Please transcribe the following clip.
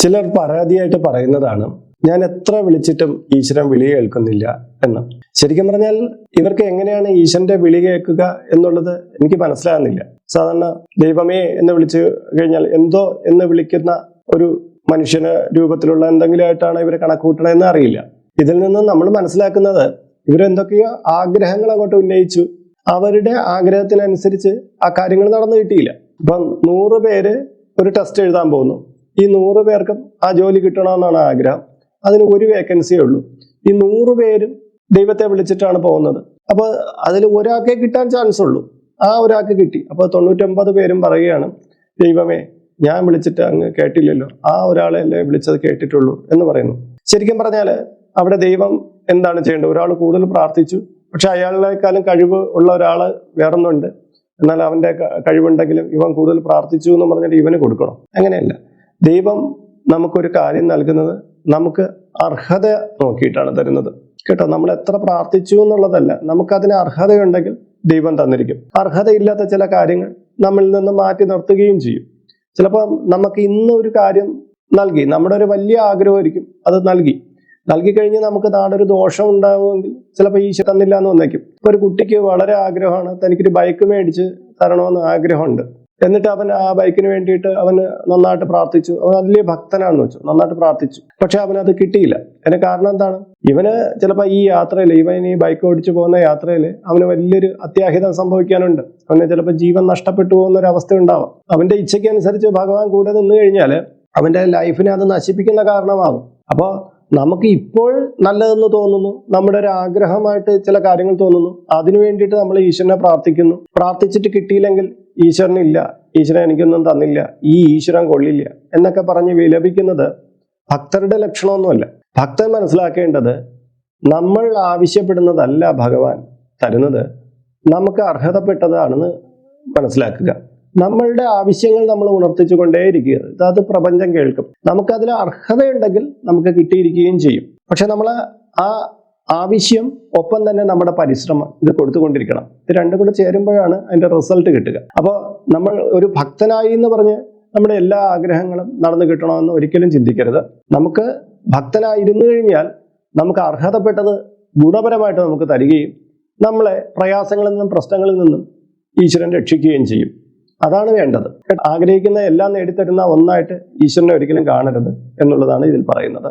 ചിലർ പരാതിയായിട്ട് പറയുന്നതാണ്, ഞാൻ എത്ര വിളിച്ചിട്ടും ഈശ്വരൻ വിളി കേൾക്കുന്നില്ല എന്ന്. ശരിക്കും പറഞ്ഞാൽ ഇവർക്ക് എങ്ങനെയാണ് ഈശ്വരന്റെ വിളി കേൾക്കുക എന്നുള്ളത് എനിക്ക് മനസ്സിലാകുന്നില്ല. സാധാരണ ദൈവമേ എന്ന് വിളിച്ചു കഴിഞ്ഞാൽ എന്തോ എന്ന് വിളിക്കുന്ന ഒരു മനുഷ്യന് രൂപത്തിലുള്ള എന്തെങ്കിലും ആയിട്ടാണ് ഇവരെ കണക്കൂട്ടണമെന്ന് അറിയില്ല. ഇതിൽ നിന്ന് നമ്മൾ മനസ്സിലാക്കുന്നത് ഇവരെന്തൊക്കെയോ ആഗ്രഹങ്ങൾ അങ്ങോട്ട് ഉന്നയിച്ചു, അവരുടെ ആഗ്രഹത്തിനനുസരിച്ച് ആ കാര്യങ്ങൾ നടന്നു കിട്ടിയില്ല. ഇപ്പം 100 പേര് ഒരു ടെസ്റ്റ് എഴുതാൻ പോകുന്നു. ഈ 100 പേർക്കും ആ ജോലി കിട്ടണമെന്നാണ് ആഗ്രഹം. അതിന് ഒരു വേക്കൻസിയേ ഉള്ളൂ. ഈ 100 പേരും ദൈവത്തെ വിളിച്ചിട്ടാണ് പോകുന്നത്. അപ്പോൾ അതിൽ ഒരാൾക്കേ കിട്ടാൻ ചാൻസ് ഉള്ളൂ. ആ ഒരാൾക്ക് കിട്ടി. അപ്പോൾ 99 പേരും പറയുകയാണ്, ദൈവമേ ഞാൻ വിളിച്ചിട്ട് അങ്ങ് കേട്ടില്ലല്ലോ, ആ ഒരാളെയല്ലേ വിളിച്ചത് കേട്ടിട്ടുള്ളൂ എന്ന് പറയുന്നു. ശരിക്കും പറഞ്ഞാൽ അവിടെ ദൈവം എന്താണ് ചെയ്യേണ്ടത്? ഒരാൾ കൂടുതൽ പ്രാർത്ഥിച്ചു, പക്ഷെ അയാളെക്കാളും കഴിവ് ഉള്ള ഒരാൾ വേറൊന്നുണ്ട്, എന്നാൽ അവന്റെ കഴിവുണ്ടെങ്കിലും ഇവൻ കൂടുതൽ പ്രാർത്ഥിച്ചു എന്ന് പറഞ്ഞിട്ട് ഇവന് കൊടുക്കണം. അങ്ങനെയല്ല. ദൈവം നമുക്കൊരു കാര്യം നൽകുന്നത് നമുക്ക് അർഹത നോക്കിയിട്ടാണ് തരുന്നത് കേട്ടോ. നമ്മൾ എത്ര പ്രാർത്ഥിച്ചു എന്നുള്ളതല്ല, നമുക്കതിന് അർഹതയുണ്ടെങ്കിൽ ദൈവം തന്നിരിക്കും. അർഹതയില്ലാത്ത ചില കാര്യങ്ങൾ നമ്മളിൽ നിന്ന് മാറ്റി നിർത്തുകയും ചെയ്യും. ചിലപ്പോൾ നമുക്ക് ഇന്ന് ഒരു കാര്യം നൽകി, നമ്മുടെ ഒരു വലിയ ആഗ്രഹമായിരിക്കും, അത് നൽകി കഴിഞ്ഞ് നമുക്ക് നാളെ ഒരു ദോഷം ഉണ്ടാവുമെങ്കിൽ ചിലപ്പോൾ ഈശ്വരൻ തന്നില്ല എന്ന് വന്നേക്കും. ഇപ്പൊ ഒരു കുട്ടിക്ക് വളരെ ആഗ്രഹമാണ്, തനിക്കൊരു ബൈക്ക് മേടിച്ച് തരണമെന്ന് ആഗ്രഹമുണ്ട്. എന്നിട്ട് അവൻ ആ ബൈക്കിന് വേണ്ടിയിട്ട് അവന് നന്നായിട്ട് പ്രാർത്ഥിച്ചു. അവൻ വലിയ ഭക്തനാണെന്ന് വെച്ചു, നന്നായിട്ട് പ്രാർത്ഥിച്ചു. പക്ഷെ അവനത് കിട്ടിയില്ല. അതിന് കാരണം എന്താണ്? ഇവന് ചിലപ്പോൾ ഈ യാത്രയിൽ, ഇവൻ ഈ ബൈക്ക് ഓടിച്ചു പോകുന്ന യാത്രയിൽ അവന് വലിയൊരു അത്യാഹിതം സംഭവിക്കാനുണ്ട്. അവന് ചിലപ്പോൾ ജീവൻ നഷ്ടപ്പെട്ടു പോകുന്ന ഒരു അവസ്ഥ ഉണ്ടാവാം. അവന്റെ ഇച്ഛയ്ക്ക് അനുസരിച്ച് ഭഗവാൻ കൂടെ നിന്ന് കഴിഞ്ഞാൽ അവന്റെ ലൈഫിനെ അത് നശിപ്പിക്കുന്ന കാരണമാകും. അപ്പോൾ നമുക്ക് ഇപ്പോൾ നല്ലതെന്ന് തോന്നുന്നു, നമ്മുടെ ഒരു ആഗ്രഹമായിട്ട് ചില കാര്യങ്ങൾ തോന്നുന്നു, അതിനു വേണ്ടിയിട്ട് നമ്മൾ ഈശ്വരനെ പ്രാർത്ഥിക്കുന്നു. പ്രാർത്ഥിച്ചിട്ട് കിട്ടിയില്ലെങ്കിൽ ഈശ്വരനില്ല, ഈശ്വരൻ എനിക്കൊന്നും തന്നില്ല, ഈ ഈശ്വരൻ കൊള്ളില്ല എന്നൊക്കെ പറഞ്ഞ് വിലപിക്കുന്നത് ഭക്തരുടെ ലക്ഷണമൊന്നുമല്ല. ഭക്തൻ മനസ്സിലാക്കേണ്ടത് നമ്മൾ ആവശ്യപ്പെടുന്നതല്ല ഭഗവാൻ തരുന്നത്, നമുക്ക് അർഹതപ്പെട്ടതാണെന്ന് മനസ്സിലാക്കുക. നമ്മളുടെ ആവശ്യങ്ങൾ നമ്മൾ ഉണർത്തിച്ചു കൊണ്ടേയിരിക്കുക. അത് പ്രപഞ്ചം കേൾക്കും. നമുക്കതിൽ അർഹതയുണ്ടെങ്കിൽ നമുക്ക് കിട്ടിയിരിക്കുകയും ചെയ്യും. പക്ഷെ നമ്മൾ ആ ആവശ്യം ഒപ്പം തന്നെ നമ്മുടെ പരിശ്രമം ഇത് കൊടുത്തുകൊണ്ടിരിക്കണം. ഇത് രണ്ടും കൂടെ ചേരുമ്പോഴാണ് അതിന്റെ റിസൾട്ട് കിട്ടുക. അപ്പോൾ നമ്മൾ ഒരു ഭക്തനായി എന്ന് പറഞ്ഞ് നമ്മുടെ എല്ലാ ആഗ്രഹങ്ങളും നടന്നു കിട്ടണമെന്ന് ഒരിക്കലും ചിന്തിക്കരുത്. നമുക്ക് ഭക്തനായിരുന്നു കഴിഞ്ഞാൽ നമുക്ക് അർഹതപ്പെട്ടത് ഗുണപരമായിട്ട് നമുക്ക് തരികയും നമ്മളെ പ്രയാസങ്ങളിൽ നിന്നും പ്രശ്നങ്ങളിൽ നിന്നും ഈശ്വരൻ രക്ഷിക്കുകയും ചെയ്യും. അതാണ് വേണ്ടത്. ആഗ്രഹിക്കുന്ന എല്ലാം നേടിത്തരുന്ന ഒന്നായിട്ട് ഈശ്വരനെ ഒരിക്കലും കാണരുത് എന്നുള്ളതാണ് ഇതിൽ പറയുന്നത്.